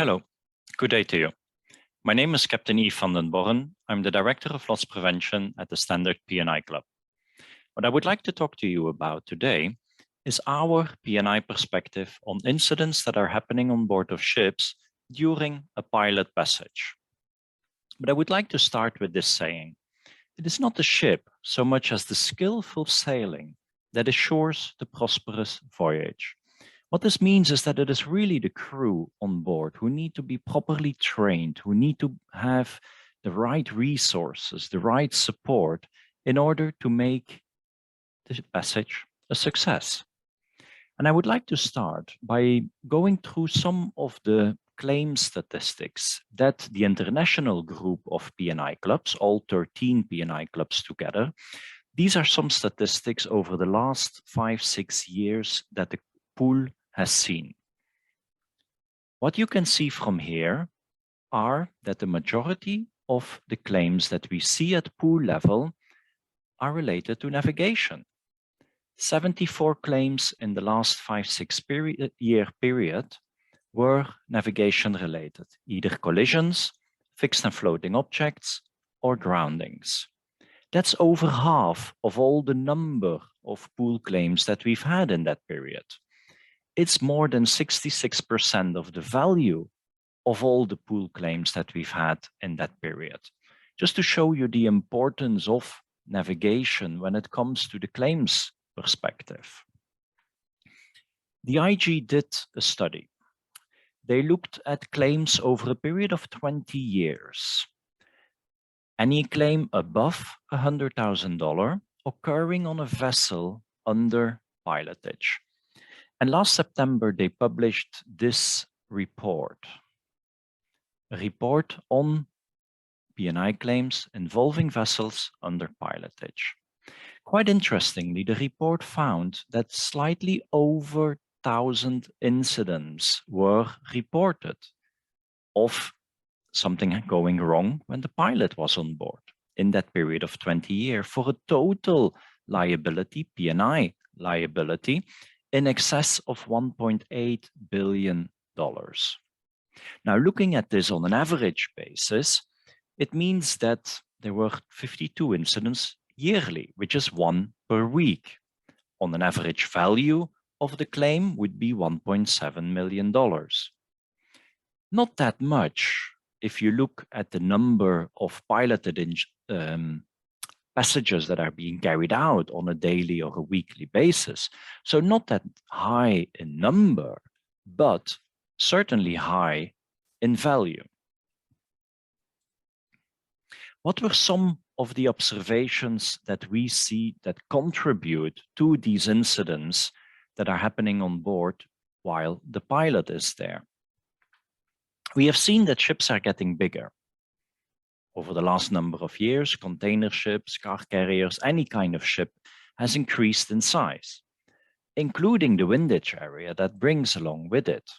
Hello, good day to you. My name is Captain Yves van den Borren. I'm the Director of Loss Prevention at the Standard P&I Club. What I would like to talk to you about today is our P&I perspective on incidents that are happening on board of ships during a pilot passage. But I would like to start with this saying: it is not the ship so much as the skillful sailing that assures the prosperous voyage. What this means is that it is really the crew on board who need to be properly trained, who need to have the right resources, the right support in order to make the passage a success. And I would like to start by going through some of the claim statistics that the international group of P&I clubs, all 13 P&I clubs together, these are some statistics over the last 5-6 years that the pool has seen. What you can see from here are that the majority of the claims that we see at pool level are related to navigation. 74 claims in the last 5-6 year period were navigation related, either collisions, fixed and floating objects, or drownings. That's over half of all the number of pool claims that we've had in that period. It's more than 66% of the value of all the pool claims that we've had in that period. Just to show you the importance of navigation when it comes to the claims perspective. The IG did a study. They looked at claims over a period of 20 years. Any claim above $100,000 occurring on a vessel under pilotage. And last September, they published this report, a report on P&I claims involving vessels under pilotage. Quite interestingly, the report found that slightly over 1,000 incidents were reported of something going wrong when the pilot was on board in that period of 20 years for a total liability, P&I liability, in excess of $1.8 billion. Now, looking at this on an average basis, it means that there were 52 incidents yearly, which is 1 per week. On an average value of the claim would be $1.7 million. Not that much if you look at the number of piloted passages that are being carried out on a daily or a weekly basis. So not that high in number, but certainly high in value. What were some of the observations that we see that contribute to these incidents that are happening on board while the pilot is there? We have seen that ships are getting bigger. Over the last number of years, container ships, car carriers, any kind of ship has increased in size, including the windage area that brings along with it.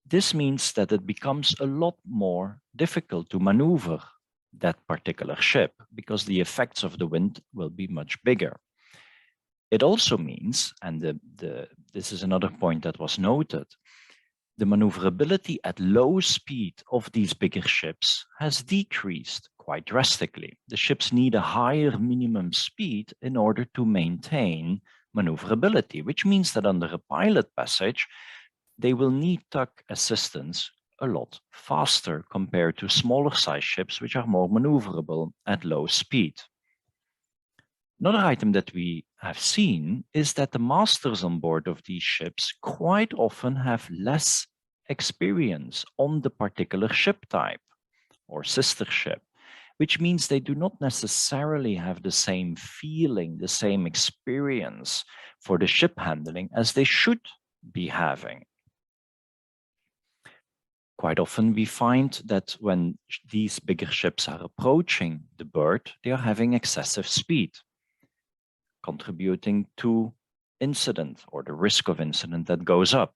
This means that it becomes a lot more difficult to maneuver that particular ship because the effects of the wind will be much bigger. It also means, and this is another point that was noted, the maneuverability at low speed of these bigger ships has decreased quite drastically. The ships need a higher minimum speed in order to maintain maneuverability, which means that under a pilot passage, they will need tug assistance a lot faster compared to smaller size ships, which are more maneuverable at low speed. Another item that we have seen is that the masters on board of these ships quite often have less experience on the particular ship type or sister ship, which means they do not necessarily have the same feeling, the same experience for the ship handling as they should be having. Quite often we find that when these bigger ships are approaching the bird, they are having excessive speed, contributing to incident or the risk of incident that goes up.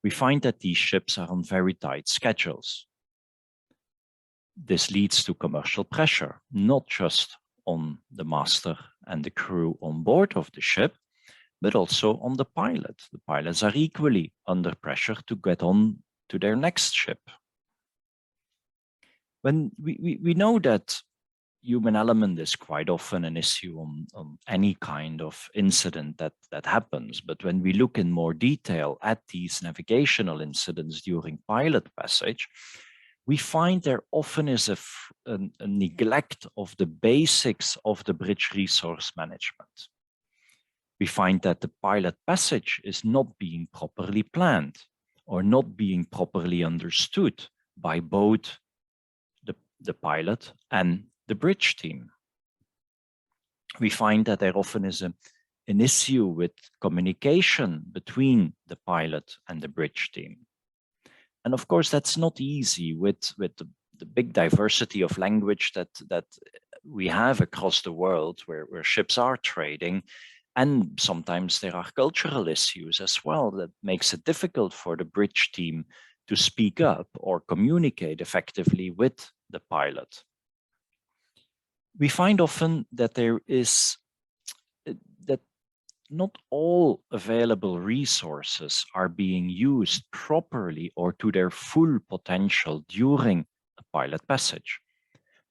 We find that these ships are on very tight schedules. This leads to commercial pressure, not just on the master and the crew on board of the ship, but also on the pilot. The pilots are equally under pressure to get on to their next ship. When we know that human element is quite often an issue on any kind of incident that happens. But when we look in more detail at these navigational incidents during pilot passage, we find there often is a neglect of the basics of the bridge resource management. We find that the pilot passage is not being properly planned or not being properly understood by both the pilot and the bridge team. We find that there often is an issue with communication between the pilot and the bridge team. And of course, that's not easy with the big diversity of language that we have across the world where ships are trading. And sometimes there are cultural issues as well that makes it difficult for the bridge team to speak up or communicate effectively with the pilot. We find often that there is that not all available resources are being used properly or to their full potential during a pilot passage.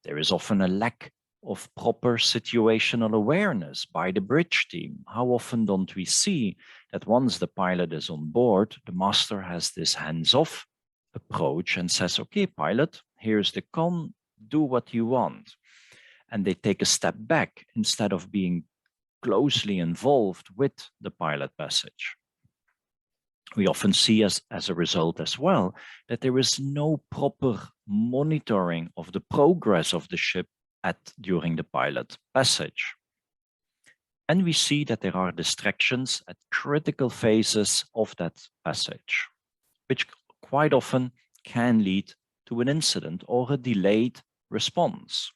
There is often a lack of proper situational awareness by the bridge team. How often don't we see that once the pilot is on board, the master has this hands-off approach and says, okay, pilot, here's the con, do what you want. And they take a step back instead of being closely involved with the pilot passage. We often see as a result as well that there is no proper monitoring of the progress of the ship during the pilot passage. And we see that there are distractions at critical phases of that passage, which quite often can lead to an incident or a delayed response.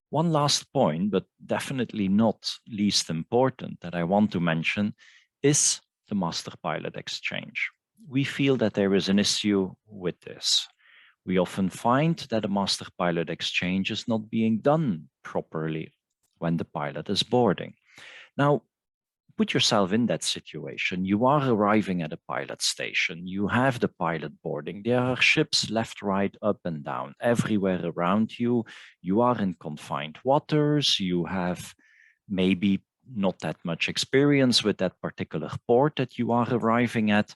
One last point, but definitely not least important, that I want to mention is the master-pilot exchange. We feel that there is an issue with this. We often find that a master-pilot exchange is not being done properly when the pilot is boarding. Now, put yourself in that situation. You are arriving at a pilot station. You have the pilot boarding. There are ships left, right, up and down, everywhere around you. You are in confined waters. You have maybe not that much experience with that particular port that you are arriving at.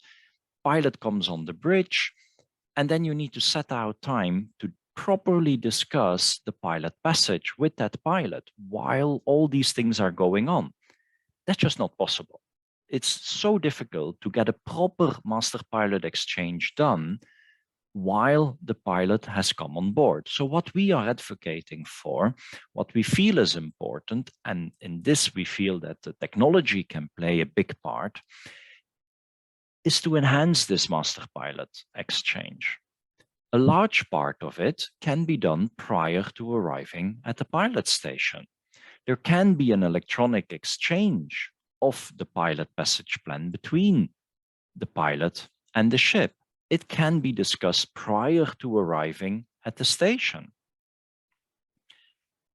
Pilot comes on the bridge, and then you need to set out time to properly discuss the pilot passage with that pilot while all these things are going on. That's just not possible. It's so difficult to get a proper master-pilot exchange done while the pilot has come on board. So what we are advocating for, what we feel is important, and in this we feel that the technology can play a big part, is to enhance this master-pilot exchange. A large part of it can be done prior to arriving at the pilot station. There can be an electronic exchange of the pilot passage plan between the pilot and the ship. It can be discussed prior to arriving at the station.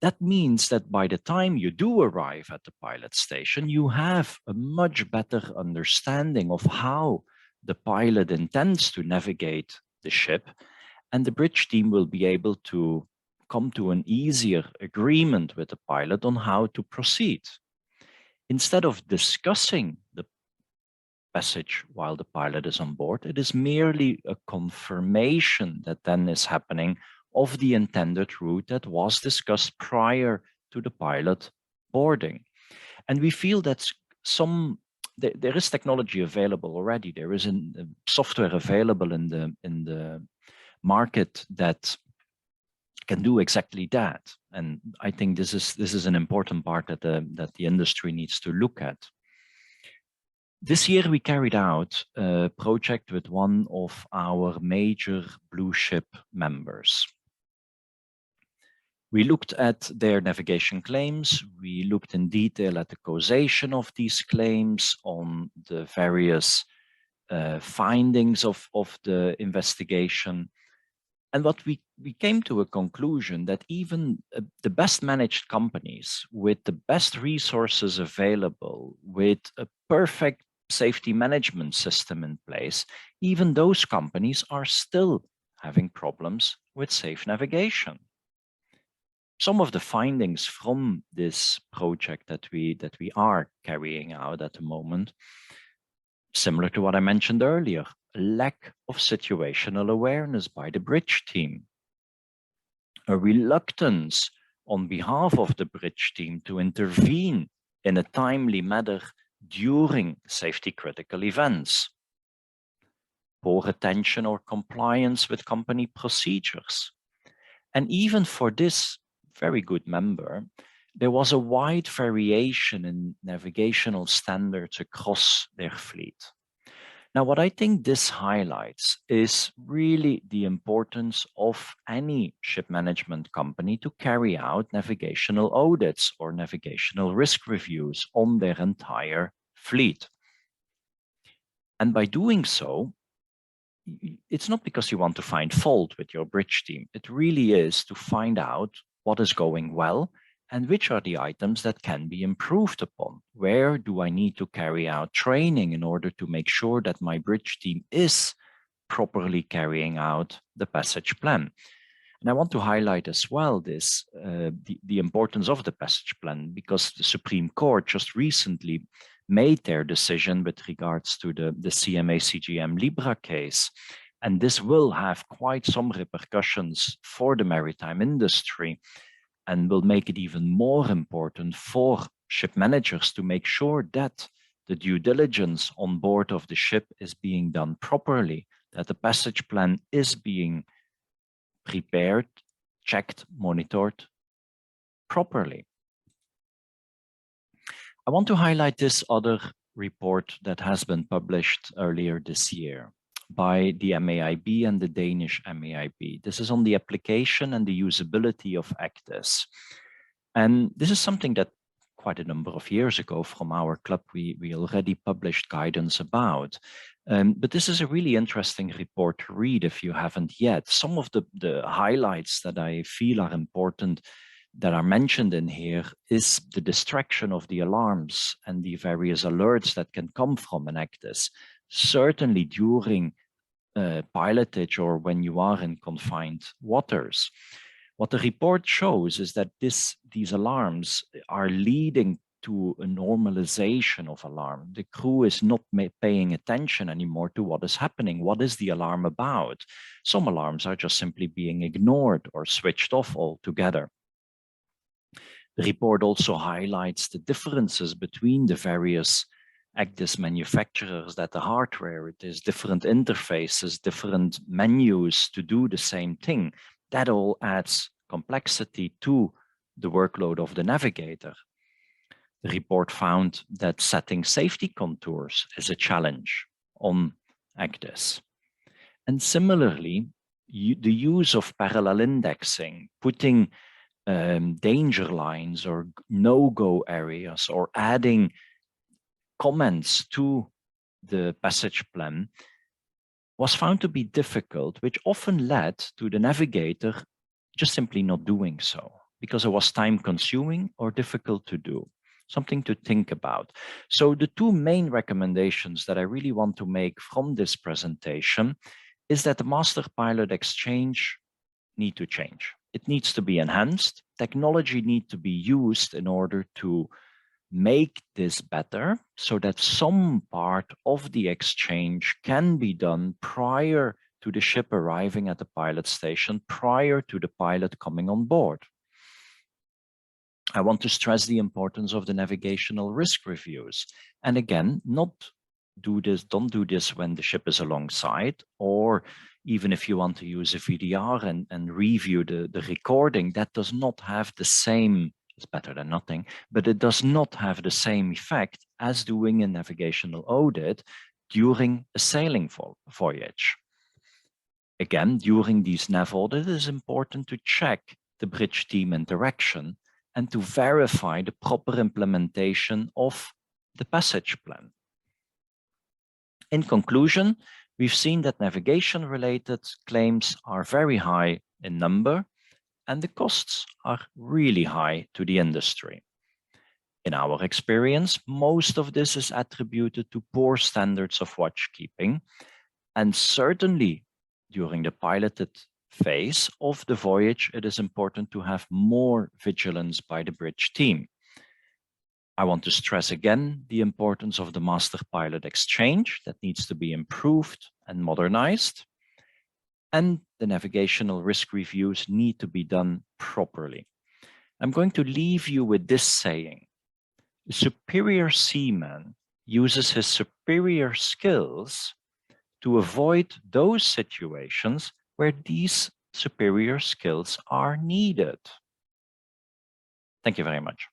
That means that by the time you do arrive at the pilot station, you have a much better understanding of how the pilot intends to navigate the ship, and the bridge team will be able to come to an easier agreement with the pilot on how to proceed. Instead of discussing the passage while the pilot is on board, it is merely a confirmation that then is happening of the intended route that was discussed prior to the pilot boarding. And we feel that there is technology available already. There is a software available in the market that can do exactly that. And I think this is an important part that the industry needs to look at. This year we carried out a project with one of our major blue chip members. We looked at their navigation claims. We looked in detail at the causation of these claims, on the various findings of the investigation. And what we came to a conclusion that even the best managed companies with the best resources available, with a perfect safety management system in place, even those companies are still having problems with safe navigation. Some of the findings from this project that we are carrying out at the moment, similar to what I mentioned earlier, a lack of situational awareness by the bridge team, a reluctance on behalf of the bridge team to intervene in a timely manner during safety critical events, poor attention or compliance with company procedures. And even for this very good member, there was a wide variation in navigational standards across their fleet. Now, what I think this highlights is really the importance of any ship management company to carry out navigational audits or navigational risk reviews on their entire fleet. And by doing so, it's not because you want to find fault with your bridge team. It really is to find out what is going well and which are the items that can be improved upon. Where do I need to carry out training in order to make sure that my bridge team is properly carrying out the passage plan? And I want to highlight as well this, the importance of the passage plan, because the Supreme Court just recently made their decision with regards to the CMA CGM Libra case. And this will have quite some repercussions for the maritime industry and will make it even more important for ship managers to make sure that the due diligence on board of the ship is being done properly, that the passage plan is being prepared, checked, monitored properly. I want to highlight this other report that has been published earlier this year by the MAIB and the Danish MAIB. This is on the application and the usability of ACTIS. And this is something that quite a number of years ago from our club, we already published guidance about. But this is a really interesting report to read if you haven't yet. Some of the highlights that I feel are important that are mentioned in here is the distraction of the alarms and the various alerts that can come from an ACTIS, certainly during pilotage or when you are in confined waters. What the report shows is that these alarms are leading to a normalization of alarm. The crew is not paying attention anymore to what is happening. What is the alarm about? Some alarms are just simply being ignored or switched off altogether. The report also highlights the differences between the various ACTIS manufacturers, that the hardware, it is different interfaces, different menus to do the same thing. That all adds complexity to the workload of the navigator. The report found that setting safety contours is a challenge on ACTIS. And similarly, the use of parallel indexing, putting danger lines or no-go areas, or adding comments to the passage plan was found to be difficult, which often led to the navigator just simply not doing so because it was time consuming or difficult to do. Something to think about. So the two main recommendations that I really want to make from this presentation is that the master pilot exchange need to change. It needs to be enhanced. Technology needs to be used in order to make this better so that some part of the exchange can be done prior to the ship arriving at the pilot station, prior to the pilot coming on board. I want to stress the importance of the navigational risk reviews. And again, don't do this when the ship is alongside, or even if you want to use a VDR and review the recording, that does not have the same, it's better than nothing, but it does not have the same effect as doing a navigational audit during a sailing voyage. Again, during these nav audits, it is important to check the bridge team interaction and to verify the proper implementation of the passage plan. In conclusion, We've seen that navigation-related claims are very high in number, and the costs are really high to the industry. In our experience, most of this is attributed to poor standards of watchkeeping, and certainly during the piloted phase of the voyage, it is important to have more vigilance by the bridge team. I want to stress again the importance of the master pilot exchange that needs to be improved and modernized. And the navigational risk reviews need to be done properly. I'm going to leave you with this saying: the superior seaman uses his superior skills to avoid those situations where these superior skills are needed. Thank you very much.